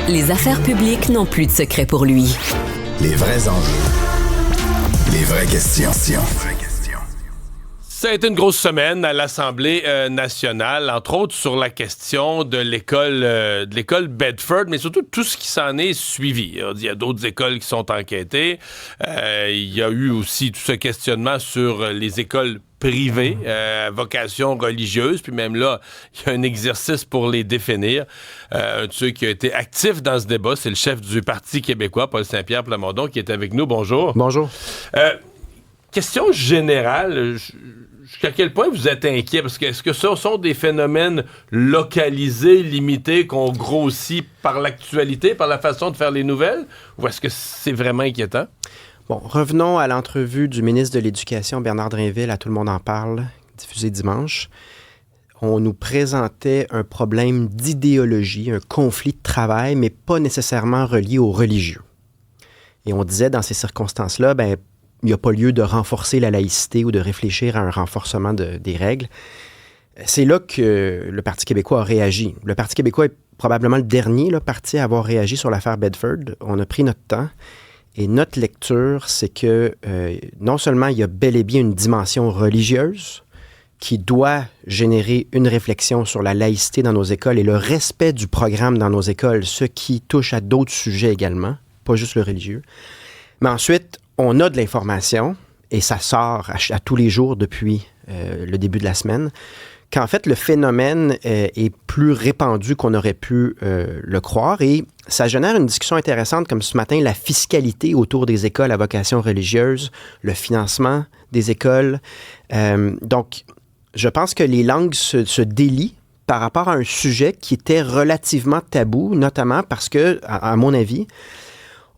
Les affaires publiques n'ont plus de secret pour lui. Les vrais enjeux. Les vraies questions. Ça a été une grosse semaine à l'Assemblée nationale, entre autres sur la question de l'école Bedford, mais surtout tout ce qui s'en est suivi. Il y a d'autres écoles qui sont enquêtées. Il y a eu aussi tout ce questionnement sur les écoles privées, vocation religieuse, puis même là, il y a un exercice pour les définir. Un de ceux qui a été actif dans ce débat, c'est le chef du Parti québécois, Paul Saint-Pierre Plamondon, qui est avec nous. Bonjour. Bonjour. Question générale, jusqu'à quel point vous êtes inquiet? Parce que est-ce que ce sont des phénomènes localisés, limités, qu'on grossit par l'actualité, par la façon de faire les nouvelles? Ou est-ce que c'est vraiment inquiétant? Bon, revenons à l'entrevue du ministre de l'Éducation, Bernard Drinville, à Tout le monde en parle, diffusée dimanche. On nous présentait un problème d'idéologie, un conflit de travail, mais pas nécessairement relié aux religieux. Et on disait, dans ces circonstances-là, il n'y a pas lieu de renforcer la laïcité ou de réfléchir à un renforcement des règles. C'est là que le Parti québécois a réagi. Le Parti québécois est probablement le dernier parti à avoir réagi sur l'affaire Bedford. On a pris notre temps. Et notre lecture, c'est que non seulement il y a bel et bien une dimension religieuse qui doit générer une réflexion sur la laïcité dans nos écoles et le respect du programme dans nos écoles, ce qui touche à d'autres sujets également, pas juste le religieux. Mais ensuite, on a de l'information, et ça sort à tous les jours depuis le début de la semaine, qu'en fait, le phénomène est plus répandu qu'on aurait pu le croire. Et ça génère une discussion intéressante, comme ce matin, la fiscalité autour des écoles à vocation religieuse, le financement des écoles. Donc, je pense que les langues se délient par rapport à un sujet qui était relativement tabou, notamment parce que, à mon avis,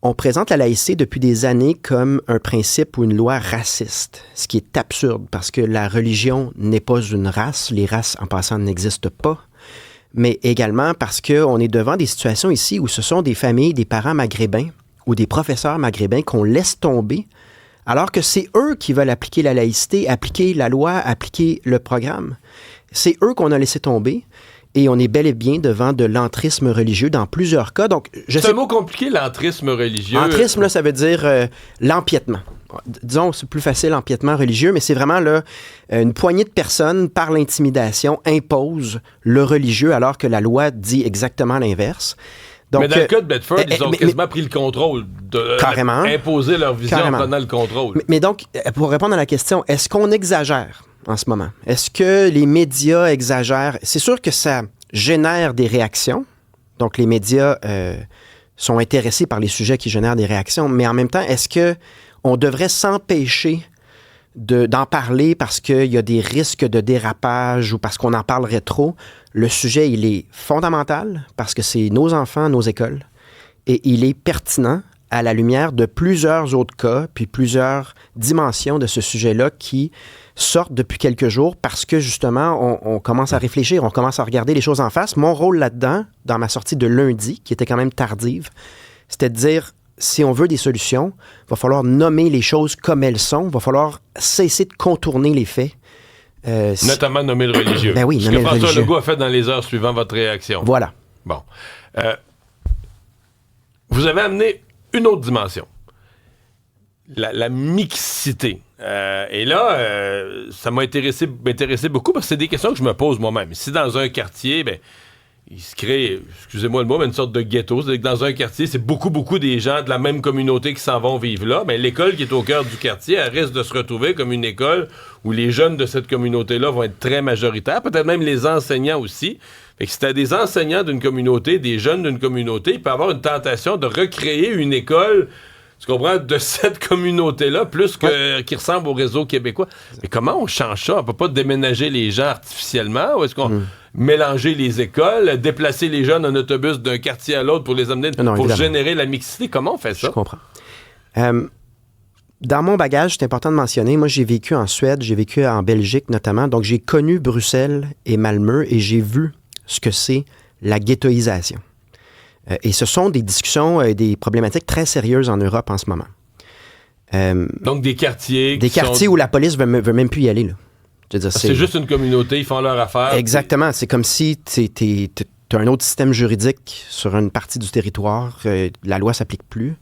on présente la laïcité depuis des années comme un principe ou une loi raciste, ce qui est absurde parce que la religion n'est pas une race. Les races, en passant, n'existent pas. Mais également parce qu'on est devant des situations ici où ce sont des familles, des parents maghrébins ou des professeurs maghrébins qu'on laisse tomber alors que c'est eux qui veulent appliquer la laïcité, appliquer la loi, appliquer le programme. C'est eux qu'on a laissé tomber. Et on est bel et bien devant de l'entrisme religieux dans plusieurs cas. Donc, c'est un mot compliqué, l'entrisme religieux. Entrisme, là, ça veut dire l'empiètement. Disons, c'est plus facile, l'empiètement religieux, mais c'est vraiment là, une poignée de personnes, par l'intimidation, imposent le religieux alors que la loi dit exactement l'inverse. Donc, mais dans le cas de Bedford, ils ont quasiment pris le contrôle, carrément, imposer leur vision en prenant le contrôle. Mais donc, pour répondre à la question, est-ce qu'on exagère en ce moment? Est-ce que les médias exagèrent? C'est sûr que ça génère des réactions. Donc, les médias sont intéressés par les sujets qui génèrent des réactions. Mais en même temps, est-ce qu'on devrait s'empêcher d'en parler parce qu'il y a des risques de dérapage ou parce qu'on en parlerait trop? Le sujet, il est fondamental parce que c'est nos enfants, nos écoles. Et il est pertinent à la lumière de plusieurs autres cas, puis plusieurs dimensions de ce sujet-là qui sortent depuis quelques jours parce que, justement, on commence à réfléchir, on commence à regarder les choses en face. Mon rôle là-dedans, dans ma sortie de lundi, qui était quand même tardive, c'était de dire, si on veut des solutions, il va falloir nommer les choses comme elles sont, il va falloir cesser de contourner les faits. Notamment nommer le religieux. Ben oui, ce que François Legault a fait dans les heures suivant votre réaction. Voilà. Bon. Vous avez amené une autre dimension. La mixité. Et là, ça m'a intéressé beaucoup parce que c'est des questions que je me pose moi-même. Si dans un quartier, il se crée, excusez-moi le mot, mais une sorte de ghetto, c'est-à-dire que dans un quartier, c'est beaucoup des gens de la même communauté qui s'en vont vivre là, l'école qui est au cœur du quartier, elle risque de se retrouver comme une école où les jeunes de cette communauté-là vont être très majoritaires, peut-être même les enseignants aussi. Fait que si t'as des enseignants d'une communauté, des jeunes d'une communauté, il peut y avoir une tentation de recréer une école, tu comprends, de cette communauté-là, plus qui ressemble au réseau québécois. Mais comment on change ça? On peut pas déménager les gens artificiellement? Ou est-ce qu'on mélanger les écoles, déplacer les jeunes en autobus d'un quartier à l'autre pour les amener, pour évidemment générer la mixité? Comment on fait ça? Je comprends. Dans mon bagage, c'est important de mentionner, moi j'ai vécu en Suède, j'ai vécu en Belgique notamment, donc j'ai connu Bruxelles et Malmö et j'ai vu ce que c'est la ghettoisation. Et ce sont des discussions et des problématiques très sérieuses en Europe en ce moment. Donc des quartiers... Des quartiers où la police veut même plus y aller. Là. Je veux dire, c'est juste une communauté, ils font leur affaire. Exactement. C'est comme si tu tu as un autre système juridique sur une partie du territoire, la loi ne s'applique plus.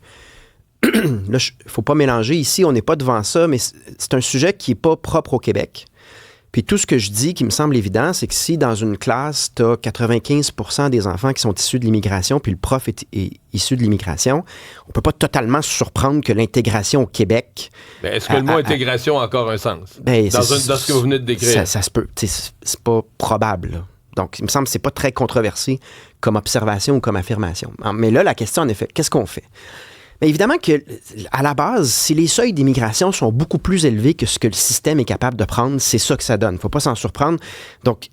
Là, il ne faut pas mélanger. Ici, on n'est pas devant ça, mais c'est un sujet qui n'est pas propre au Québec. Puis tout ce que je dis qui me semble évident, c'est que si dans une classe, tu as 95% des enfants qui sont issus de l'immigration, puis le prof est issu de l'immigration, on ne peut pas totalement se surprendre que l'intégration au Québec... Ben, est-ce que le mot intégration a encore un sens? Ben, dans ce que vous venez de décrire? Ça se peut. C'est pas probable, là. Donc, il me semble que c'est pas très controversé comme observation ou comme affirmation. Mais là, la question, en effet, qu'est-ce qu'on fait? Bien, évidemment que, à la base, si les seuils d'immigration sont beaucoup plus élevés que ce que le système est capable de prendre, c'est ça que ça donne. Il ne faut pas s'en surprendre. Donc,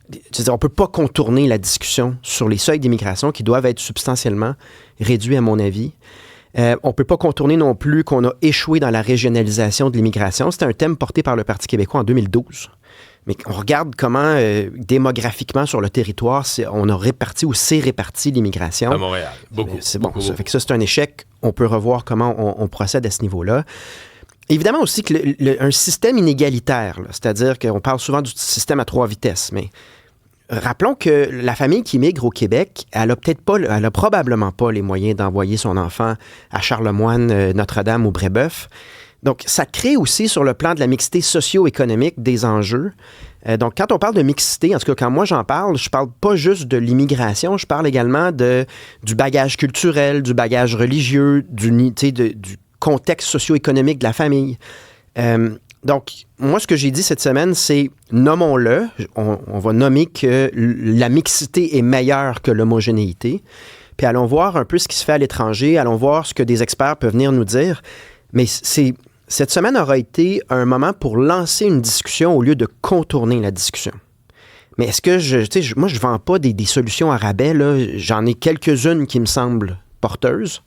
on ne peut pas contourner la discussion sur les seuils d'immigration qui doivent être substantiellement réduits, à mon avis. On ne peut pas contourner non plus qu'on a échoué dans la régionalisation de l'immigration. C'était un thème porté par le Parti québécois en 2012. Mais on regarde comment, démographiquement, sur le territoire, on a réparti ou s'est réparti l'immigration. À Montréal, beaucoup. C'est bon, beaucoup, ça beaucoup. fait que ça, c'est un échec. On peut revoir comment on procède à ce niveau-là. Évidemment aussi que un système inégalitaire, là, c'est-à-dire qu'on parle souvent du système à 3 vitesses, mais rappelons que la famille qui migre au Québec, elle a probablement pas les moyens d'envoyer son enfant à Charlemagne, Notre-Dame ou Brébeuf. Donc, ça crée aussi, sur le plan de la mixité socio-économique, des enjeux. Donc, quand on parle de mixité, en tout cas, quand moi j'en parle, je parle pas juste de l'immigration, je parle également du bagage culturel, du bagage religieux, du contexte socio-économique de la famille. Donc, moi, ce que j'ai dit cette semaine, c'est nommons-le. On va nommer que la mixité est meilleure que l'homogénéité. Puis allons voir un peu ce qui se fait à l'étranger, allons voir ce que des experts peuvent venir nous dire. Mais cette semaine aura été un moment pour lancer une discussion au lieu de contourner la discussion. Mais est-ce que moi, je ne vends pas des solutions à rabais, là. J'en ai quelques-unes qui me semblent porteuses,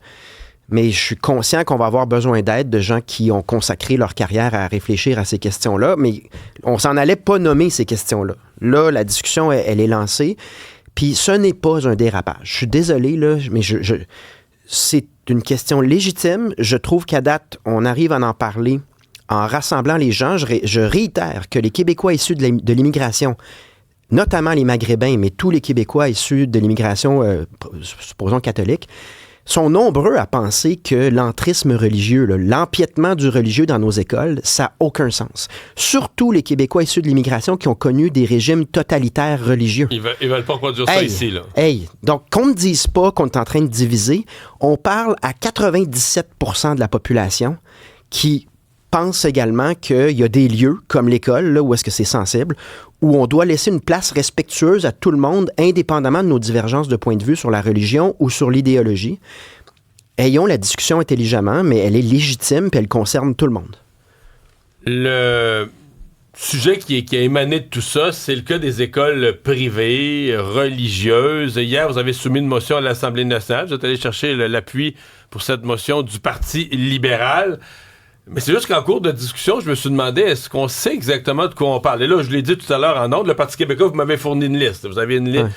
mais je suis conscient qu'on va avoir besoin d'aide de gens qui ont consacré leur carrière à réfléchir à ces questions-là, mais on s'en allait pas nommer ces questions-là. Là, la discussion, elle est lancée, puis ce n'est pas un dérapage. Je suis désolé, là, mais c'est une question légitime. Je trouve qu'à date, on arrive à en parler en rassemblant les gens. Je réitère que les Québécois issus de l'immigration, notamment les Maghrébins, mais tous les Québécois issus de l'immigration, supposons catholique, sont nombreux à penser que l'entrisme religieux, l'empiètement du religieux dans nos écoles, ça n'a aucun sens. Surtout les Québécois issus de l'immigration qui ont connu des régimes totalitaires religieux. Ils veulent pas produire ça ici, là. Donc, qu'on ne dise pas qu'on est en train de diviser, on parle à 97% de la population qui pense également qu'il y a des lieux, comme l'école, là, où est-ce que c'est sensible, où on doit laisser une place respectueuse à tout le monde, indépendamment de nos divergences de point de vue sur la religion ou sur l'idéologie. Ayons la discussion intelligemment, mais elle est légitime et elle concerne tout le monde. Le sujet qui a émané de tout ça, c'est le cas des écoles privées, religieuses. Hier, vous avez soumis une motion à l'Assemblée nationale. Vous êtes allé chercher l'appui pour cette motion du Parti libéral. Mais c'est juste qu'en cours de discussion, je me suis demandé, est-ce qu'on sait exactement de quoi on parle? Et là, je l'ai dit tout à l'heure en ondes, le Parti québécois, vous m'avez fourni une liste. Vous avez une liste.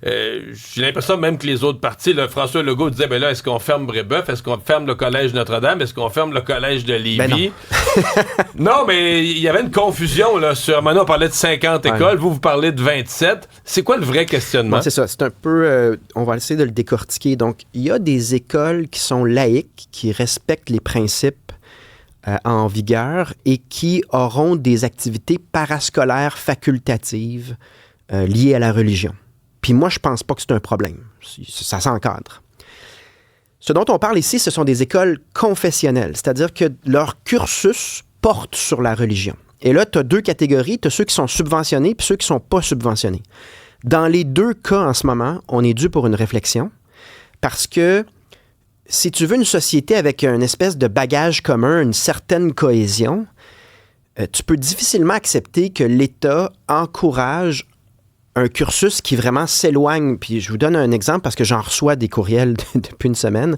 J'ai l'impression même que les autres partis, là, François Legault disait, ben là, est-ce qu'on ferme Brébeuf? Est-ce qu'on ferme le collège Notre-Dame? Est-ce qu'on ferme le collège de Lévis? Ben non. Non, mais il y avait une confusion, là, sur, maintenant, on parlait de 50 écoles, vous parlez de 27. C'est quoi le vrai questionnement? Bon, c'est ça, c'est un peu, on va essayer de le décortiquer. Donc, il y a des écoles qui sont laïques, qui respectent les principes en vigueur et qui auront des activités parascolaires facultatives liées à la religion. Puis moi, je pense pas que c'est un problème. Ça s'encadre. Ce dont on parle ici, ce sont des écoles confessionnelles, c'est-à-dire que leur cursus porte sur la religion. Et là, tu as 2 catégories. Tu as ceux qui sont subventionnés et ceux qui ne sont pas subventionnés. Dans les 2 cas en ce moment, on est dû pour une réflexion parce que si tu veux une société avec une espèce de bagage commun, une certaine cohésion, tu peux difficilement accepter que l'État encourage un cursus qui vraiment s'éloigne. Puis je vous donne un exemple parce que j'en reçois des courriels depuis une semaine.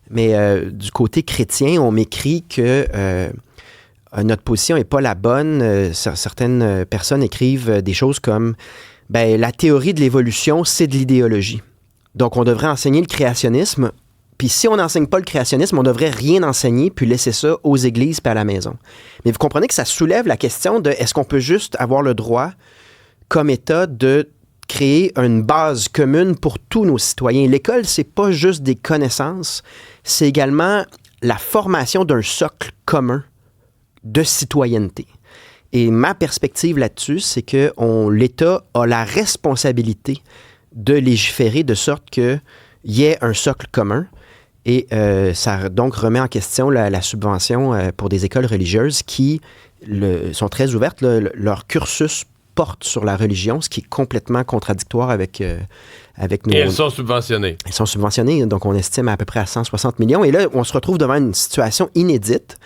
Mais du côté chrétien, on m'écrit que notre position n'est pas la bonne. Certaines personnes écrivent des choses comme « la théorie de l'évolution, c'est de l'idéologie. Donc on devrait enseigner le créationnisme. Puis si on n'enseigne pas le créationnisme, on ne devrait rien enseigner puis laisser ça aux églises puis à la maison. » Mais vous comprenez que ça soulève la question de est-ce qu'on peut juste avoir le droit, comme État, de créer une base commune pour tous nos citoyens. L'école, c'est pas juste des connaissances, c'est également la formation d'un socle commun de citoyenneté. Et ma perspective là-dessus, c'est que l'État a la responsabilité de légiférer de sorte qu'il y ait un socle commun. Et ça donc remet en question la subvention pour des écoles religieuses qui sont très ouvertes. Leur cursus porte sur la religion, ce qui est complètement contradictoire avec nos... Et elles sont subventionnées. Elles sont subventionnées, donc on estime à peu près à 160 millions. Et là, on se retrouve devant une situation inédite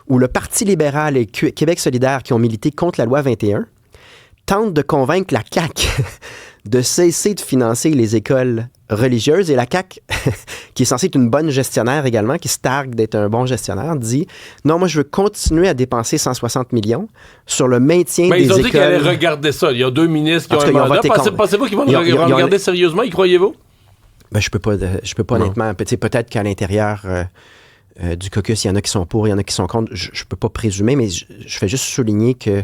où le Parti libéral et Québec solidaire, qui ont milité contre la loi 21, tentent de convaincre la CAQ de cesser de financer les écoles religieuses. Et la CAQ, qui est censée être une bonne gestionnaire également, qui se targue d'être un bon gestionnaire, dit « Non, moi, je veux continuer à dépenser 160 millions sur le maintien des écoles. » Ils ont dit qu'ils allaient regarder ça. Il y a 2 ministres qui ont un mandat. Pensez-vous qu'ils vont regarder sérieusement? Y croyez-vous? Ben, je peux pas honnêtement. Peut-être qu'à l'intérieur du caucus, il y en a qui sont pour, il y en a qui sont contre. Je peux pas présumer, mais je fais juste souligner que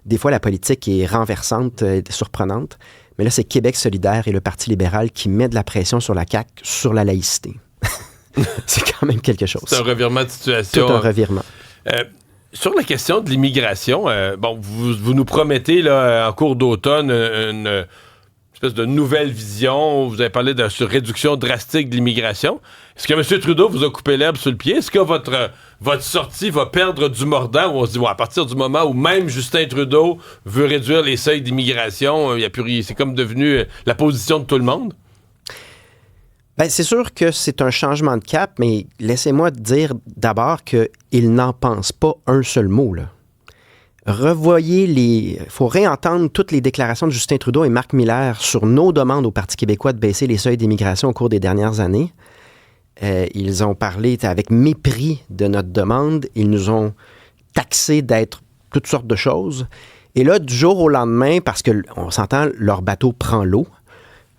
des fois, la politique est renversante, surprenante. Mais là, c'est Québec solidaire et le Parti libéral qui met de la pression sur la CAQ sur la laïcité. C'est quand même quelque chose. C'est un revirement de situation. Tout un revirement. Sur la question de l'immigration, vous nous promettez là, en cours d'automne une espèce de nouvelle vision. Vous avez parlé de réduction drastique de l'immigration. Est-ce que M. Trudeau vous a coupé l'herbe sur le pied? Est-ce que votre sortie va perdre du mordant où on se dit, à partir du moment où même Justin Trudeau veut réduire les seuils d'immigration, c'est comme devenu la position de tout le monde? Ben, c'est sûr que c'est un changement de cap, mais laissez-moi dire d'abord qu'il n'en pense pas un seul mot, là. Il faut réentendre toutes les déclarations de Justin Trudeau et Marc Miller sur nos demandes au Parti québécois de baisser les seuils d'immigration au cours des dernières années. Ils ont parlé avec mépris de notre demande. Ils nous ont taxés d'être toutes sortes de choses. Et là, du jour au lendemain, parce qu'on s'entend, leur bateau prend l'eau.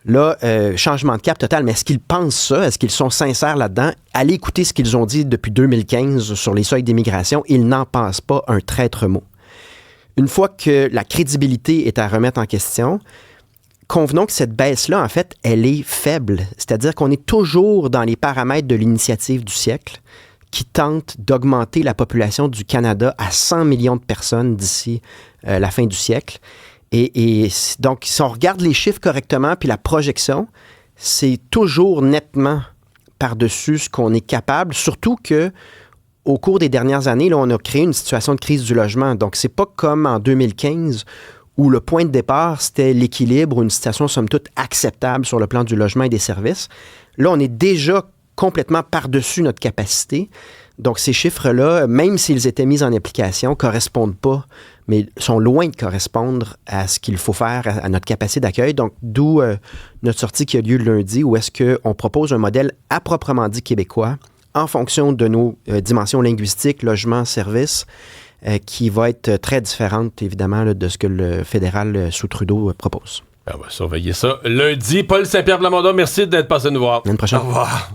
Là, changement de cap total. Mais est-ce qu'ils pensent ça? Est-ce qu'ils sont sincères là-dedans? Allez écouter ce qu'ils ont dit depuis 2015 sur les seuils d'immigration. Ils n'en pensent pas un traître mot. Une fois que la crédibilité est à remettre en question, convenons que cette baisse-là, en fait, elle est faible. C'est-à-dire qu'on est toujours dans les paramètres de l'initiative du siècle qui tente d'augmenter la population du Canada à 100 millions de personnes d'ici la fin du siècle. Et donc, si on regarde les chiffres correctement, puis la projection, c'est toujours nettement par-dessus ce qu'on est capable, surtout que au cours des dernières années, là, on a créé une situation de crise du logement. Donc, c'est pas comme en 2015 où le point de départ, c'était l'équilibre ou une situation, somme toute, acceptable sur le plan du logement et des services. Là, on est déjà complètement par-dessus notre capacité. Donc, ces chiffres-là, même s'ils étaient mis en application, correspondent pas, mais sont loin de correspondre à ce qu'il faut faire, à notre capacité d'accueil. Donc, d'où notre sortie qui a lieu lundi, où est-ce qu'on propose un modèle à proprement dit québécois, en fonction de nos dimensions linguistiques, logement, services, qui va être très différente, évidemment, là, de ce que le fédéral sous Trudeau propose. On va surveiller ça lundi. Paul Saint-Pierre Plamondon, merci d'être passé nous voir. À l'année prochaine. Au revoir.